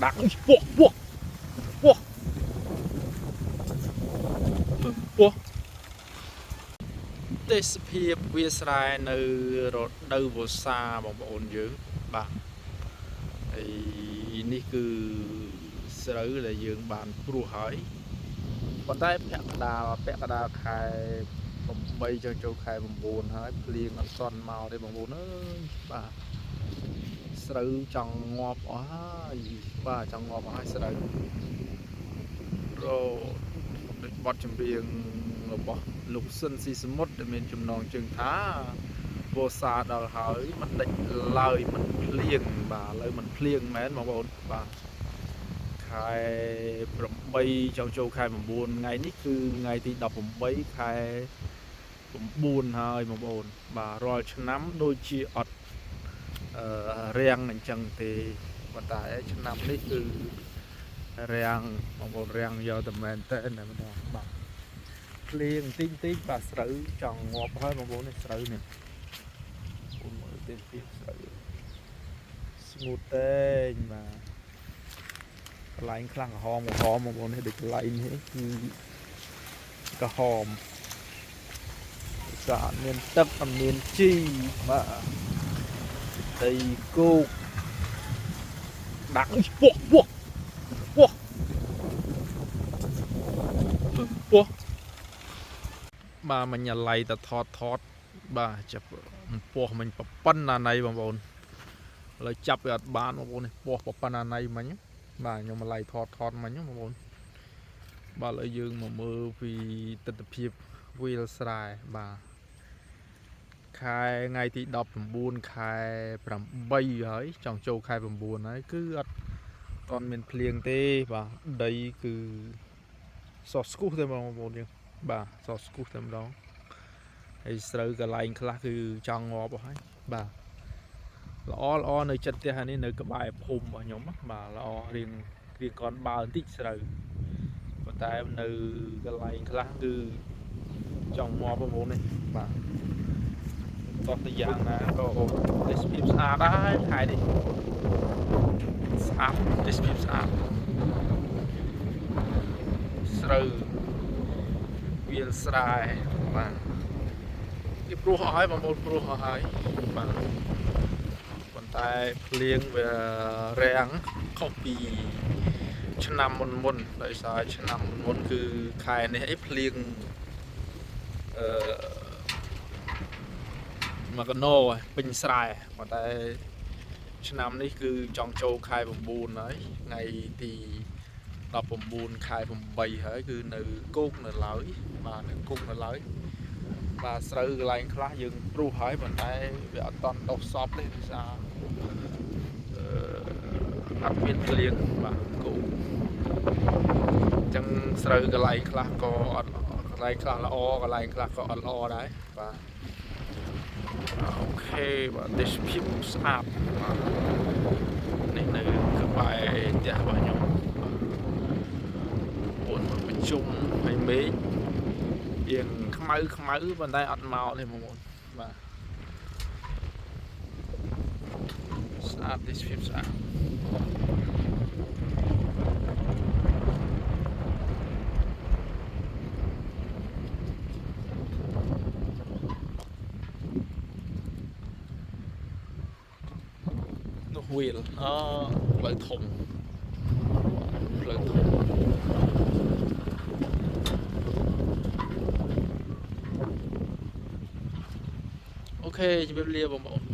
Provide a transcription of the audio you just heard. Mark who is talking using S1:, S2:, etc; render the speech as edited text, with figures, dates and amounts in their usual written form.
S1: ដាក់ពោះពោះពោះពោះទេសភាពវាស្រែនៅរដូវវស្សាបងប្អូនយើងបាទហើយនេះគឺស្រូវដែលយើងបានព្រោះហើយប៉ុន្តែពាក់កណ្ដាលខែ8ចុងចូលខែ9ហើយភ្លៀងអត់ទាន់មកទេបងប្អូនអើយបាទស្រូវចង់ងាប់អស់ហើយបាទចង់ងាប់អស់ហើយស្រូវរោដូចបទចម្រៀងរបស់លោកស៊ិនស៊ីសមុទ្រដែលមានចំណងជើងថាវស្សាដល់ហើយមិនដេចឡើយមិនភ្លៀងបាទឥឡូវមិនភ្លៀងមែនបងប្អូនបាទខែ8ចុងចូលខែ9ថ្ងៃនេះគឺថ្ងៃទី18ខែ9ហើយបងប្អូនបាទរាល់ឆ្នាំដូចជាអត់រាំងអញ្ចឹងទេប៉ុន្តែឆ្នាំនេះគឺរាំងបងប្អូនរាំងយកតែមែនតើម្ដងបាទភ្លៀងតិចបាទស្រូវចង់ងាប់ហើយបងប្អូននេះស្រូវនេះបងមើលទេពីស្រូវស្ងួតតែងបាទកន្លែងខ្លះក្រហមបងប្អូននេះដូចកន្លែងនេះគឺក្រហមស្អាតមានទឹកអត់មានជីបាទដីគោកដាក់ពោះពោះពោះពោះបាទមិញអាឡៃតថតបាទចាប់មិនពោះមិញប្រប៉ុណ្ណាណៃបងប្អូនឥឡូវចាប់វាអត់បានបងប្អូននេះពោះប្រប៉ុណ្ណាណៃមិញបាទខ្ញុំអាឡៃថតមិញបងប្អូនបាទឥឡូវយើងមកមើលពីទស្សនភាពវាលស្រែបាទខែថ្ងៃទី19ខែ8ហើយចង់ចូលខែ9ហើយគឺអត់ទាន់មានភ្លៀងទេបាទដីគឺសស្គុះតែបងប្អូនយើងបាទសស្គុះតែម្ដងហើយស្រូវកន្លែងខ្លះគឺចង់ងាប់អស់ហើយបាទល្អនៅចិត្តផ្ទះនេះនៅក្បែរភូមិរបស់ខ្ញុំបាទល្អរៀងកនបើបន្តិចស្រូវប៉ុន្តែនៅកន្លែងខ្លះគឺចង់ងាប់បងប្អូននេះបាទតោះទៅយ៉ាងណាក៏ទេសភាពស្អាតដែរខែនេះស្អាតទេសភាពស្អាតស្រូវវាលស្រែបាទគេព្រោះអស់ហើយបងប្អូនព្រោះអស់ហើយបាទប៉ុន្តែភ្លៀងវារាំងខុសពីឆ្នាំមុនដោយសារឆ្នាំមុនគឺខែនេះអីភ្លៀងមកកណោពេញស្រែប៉ុន្តែឆ្នាំនេះគឺចង់ចូលខែ9ហើយថ្ងៃទី19ខែ8ហើយគឺនៅគោកនៅឡើយបាទនៅគោកនៅឡើយបាទស្រូវកន្លែងខ្លះយើងព្រុសហើយប៉ុន្តែវាអត់តន់ដុះសពទេដោយសារអត់មានភ្លៀងបាទគោកអញ្ចឹងស្រូវកន្លែងខ្លះក៏អត់កន្លែងខ្លះល្អកន្លែងខ្លះក៏អត់ល្អដែរបាទអូខេបាទទេសភាពស្អាតនេះនៅក្បែរផ្ទះរបស់ខ្ញុំអូនមកប្រជុំហើយមេឃយើងខ្មៅប៉ុន្តែអត់មកទេបងប្អូនបាទស្អាតទេសភាពស្អាតនោះវាលផ្លូវធំអូខេជម្រាបលាបងប្អូន